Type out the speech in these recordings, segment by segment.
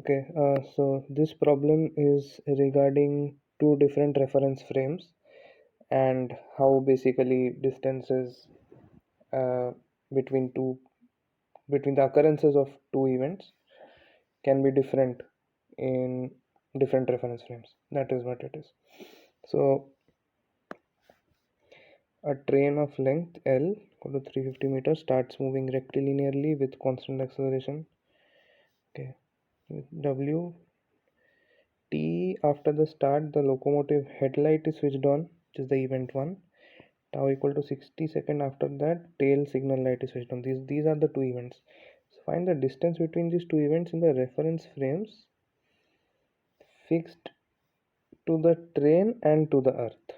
Okay, so this problem is regarding two different reference frames and how basically distances uh, between between the occurrences of two events can be different in different reference frames. That is what it is. So a train of length L equal to 350 meters starts moving rectilinearly with constant acceleration. Okay, with W T after the start, the locomotive headlight is switched on, which is the event 1. Tau equal to 60 seconds after that, tail signal light is switched on. These are the two events. So find the distance between these two events in the reference frames fixed to the train and to the earth.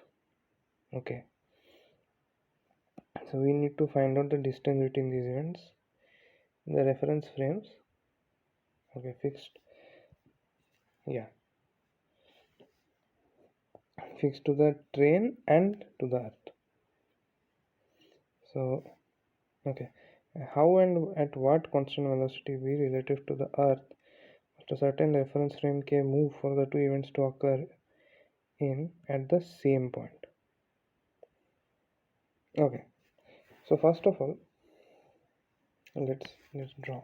Okay, so we need to find out the distance between these events in the reference frames. Okay, fixed, yeah, fixed to the train and to the earth. So okay, how and at what constant velocity v relative to the earth at a certain reference frame k move for the two events to occur in at the same point. Okay, so first of all, let's draw.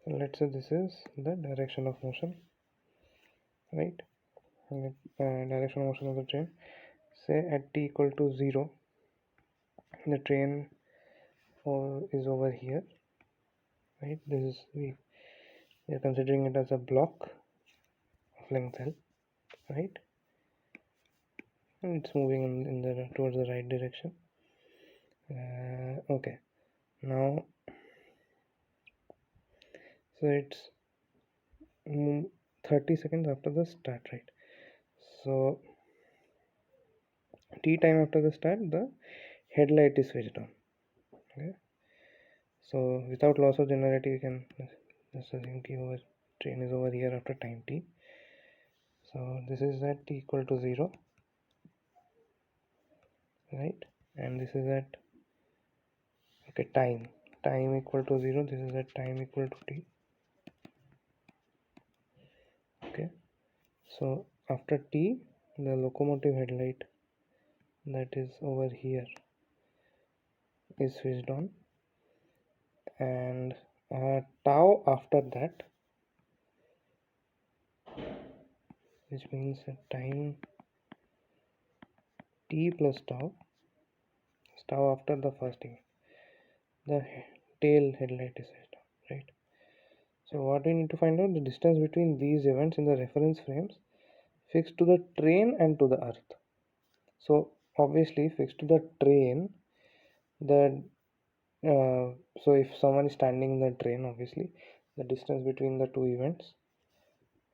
So let's say this is the direction of motion, right? Direction of motion of the train. Say at t equal to 0, the train is over here, right? This is we are considering it as a block of length L, right? And it's moving in the towards the right direction. Okay, now so it's 30 seconds after the start, right? So t time after the start, the headlight is switched on. Okay, so without loss of generality, we can just assume train is over here after time t. So this is at t equal to 0, right? And this is at okay time equal to 0. This is at time equal to t. Okay, so after t, the locomotive headlight that is over here is switched on, and tau after that, which means time t plus tau after the first event, the tail headlight is switched on, right? So what we need to find out the distance between these events in the reference frames fixed to the train and to the earth. So obviously fixed to the train, the so if someone is standing in the train, obviously the distance between the two events,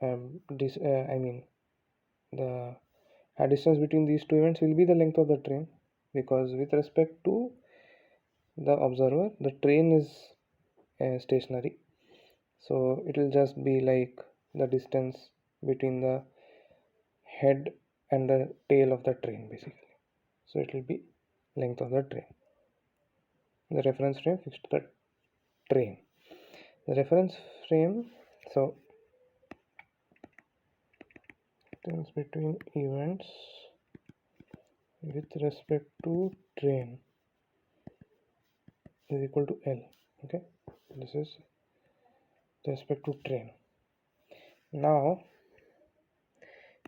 I mean the distance between these two events will be the length of the train, because with respect to the observer, the train is stationary, so it will just be like the distance between the head and the tail of the train basically. So it will be length of the train, the reference frame fixed to the train, the reference frame. So distance between events with respect to train is equal to L. Okay, this is with respect to train. Now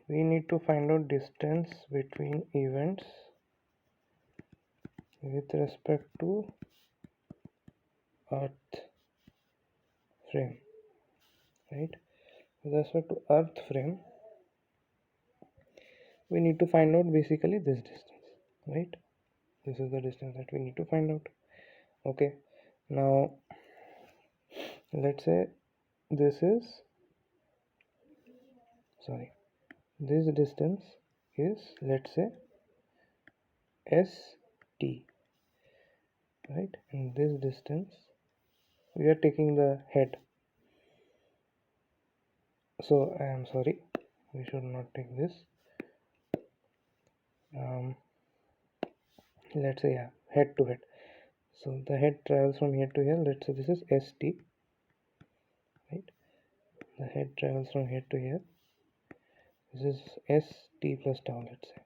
we need to find out distance between events with respect to earth frame, right? With respect to earth frame, we need to find out basically this distance, right? This is the distance that we need to find out. Okay, now let's say this is this distance is, let's say, st, right? And this distance we are taking the head, so I am sorry, we should not take this. Let's say, yeah, head to head. So the head travels from here to here. Let's say this is st, right? the head travels from here to here. This is s t plus tau, let's say.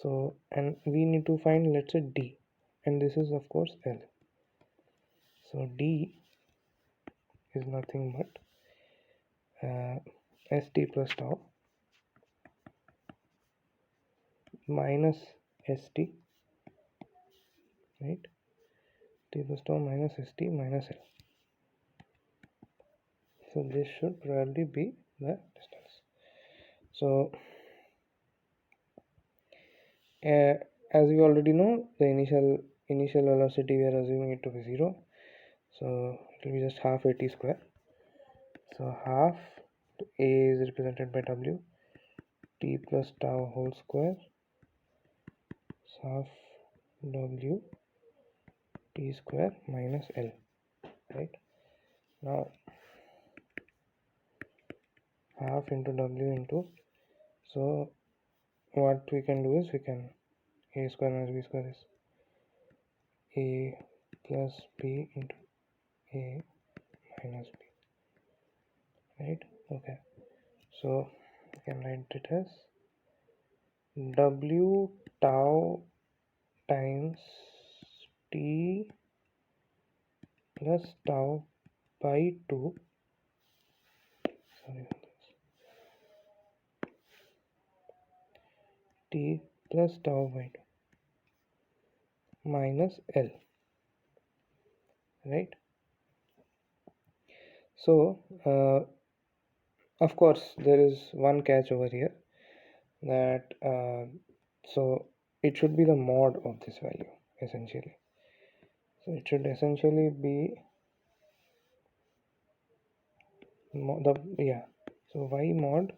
So, and we need to find, let's say, d, and this is of course L. So d is nothing but st plus tau minus st, right? T plus tau minus st minus L. So this should probably be the distance. So as we already know, the initial velocity we are assuming it to be 0. So it will be just half at square. So half a is represented by w, t plus tau whole square, half w t square minus L, right? Now half into w into, so what we can do is we can a square minus b square is a plus b into a minus b, right? Okay, so you can write it as w tau times t plus tau by 2, sorry, t plus tau by 2 minus L, right? So of course there is one catch over here, that so it should be the mod of this value essentially. So it should essentially be so why mod?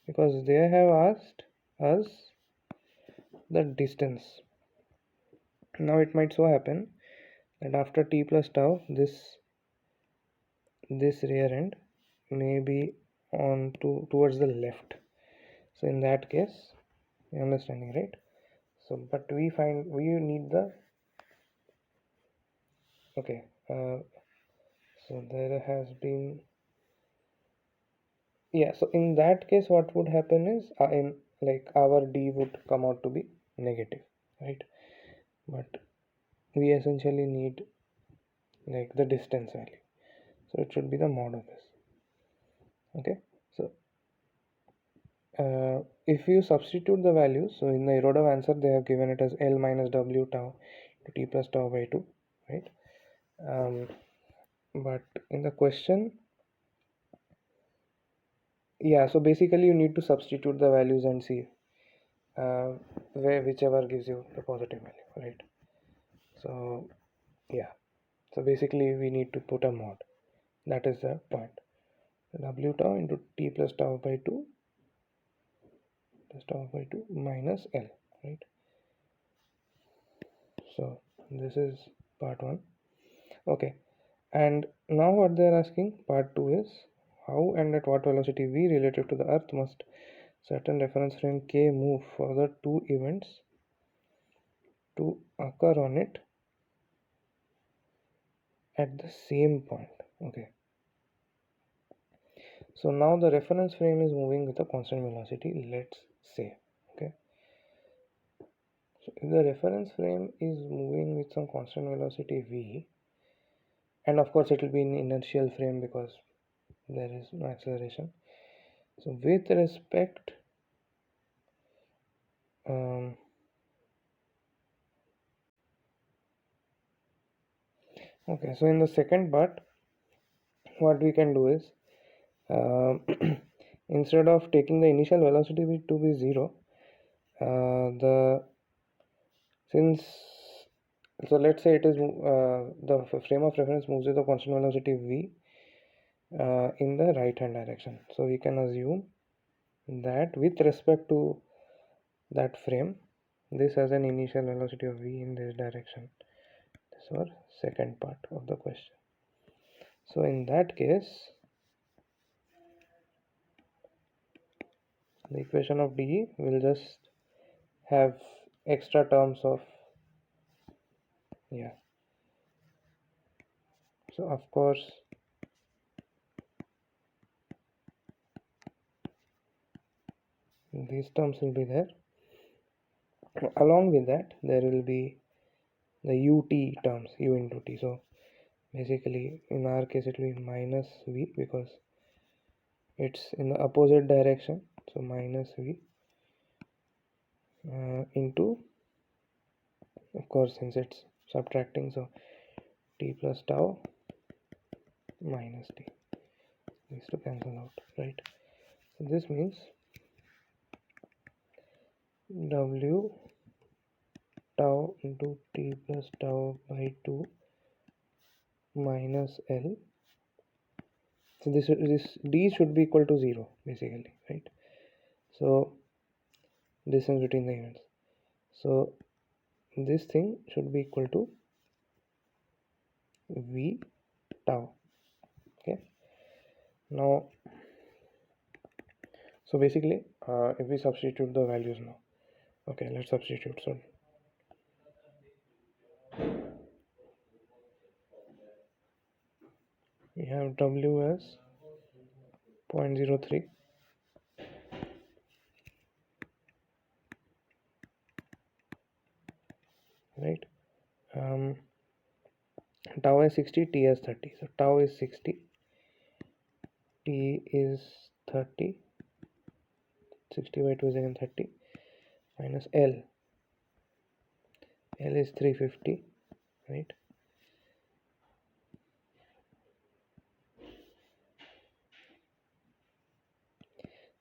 Because they have asked us the distance. Now it might so happen that after t plus tau, this rear end may be on towards the left. So in that case, you understanding, right? So but we need the okay. So there has been, yeah, so in that case what would happen is in like our d would come out to be negative, right? But we essentially need like the distance value, so it should be the mod of this. Okay, so if you substitute the values, so in the Irodov answer they have given it as L minus w tau to t plus tau by 2, right? But in the question, yeah, so basically you need to substitute the values and see whichever gives you the positive value, right? So yeah, so basically we need to put a mod, that is the point. W tau into t plus tau by 2 plus tau by 2 minus L, right? So this is part 1. Okay, and now what they are asking, part 2, is how and at what velocity v relative to the earth must certain reference frame k move for the two events to occur on it at the same point. Okay, so now the reference frame is moving with a constant velocity, let's say. Okay, so if the reference frame is moving with some constant velocity v, and of course it will be in inertial frame because there is no acceleration. So with respect okay, so in the second part what we can do is instead of taking the initial velocity to be 0, the since so let's say it is the frame of reference moves with a constant velocity v in the right hand direction, so we can assume that with respect to that frame, this has an initial velocity of v in this direction. This is our second part of the question. So in that case, the equation of dE will just have extra terms of, yeah, so of course these terms will be there. Along with that, there will be the ut terms, u into t. So basically, in our case, it will be minus v because it's in the opposite direction. So minus v into, of course, since it's subtracting, so t plus tau minus t. These to cancel out, right? So this means w tau into t plus tau by 2 minus L. So this d should be equal to 0 basically, right? So distance between the events. So this thing should be equal to v tau. Okay. Now, so basically, if we substitute the values now, okay, let's substitute. So we have w as 0.03, right? Tau is 60, t is 30. So tau is 60, t is 30, 60 by 2 is again 30, minus L. L is 350, right?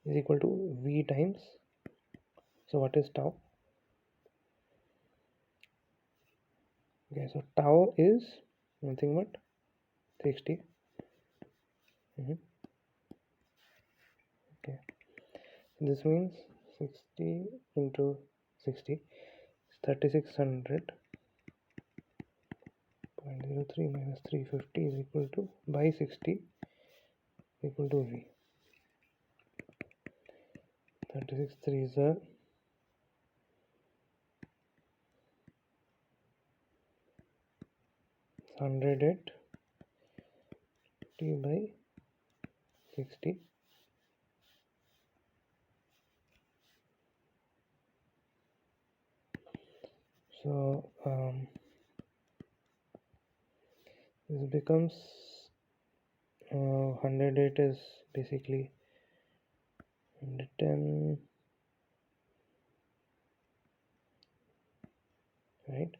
Is equal to v times, so what is tau? Okay, so tau is nothing but 60. Okay, this means 60 into 60 is 3600. 0.03 minus 350 is equal to, by 60 equal to v. 36 3s are 100 at t by 60. So this becomes 108 is basically 110, right?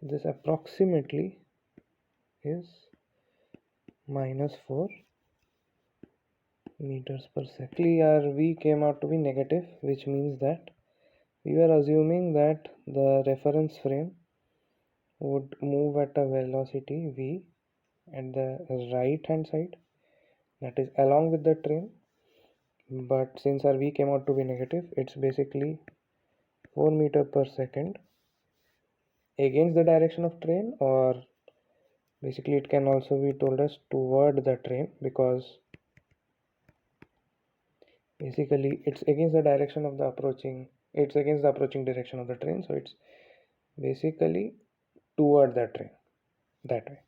So this approximately is minus 4 meters per second. Actually, our v came out to be negative, which means that we were assuming that the reference frame would move at a velocity v at the right hand side, that is along with the train. But since our v came out to be negative, it's basically 4 meter per second against the direction of train, or basically it can also be told as toward the train, because basically it's against the direction of the approaching, it's against the approaching direction of the train, so it's basically toward the train, that way.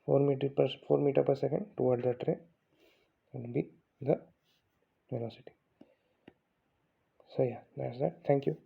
4 meter per second toward the train would be the velocity. So yeah, that's that. Thank you.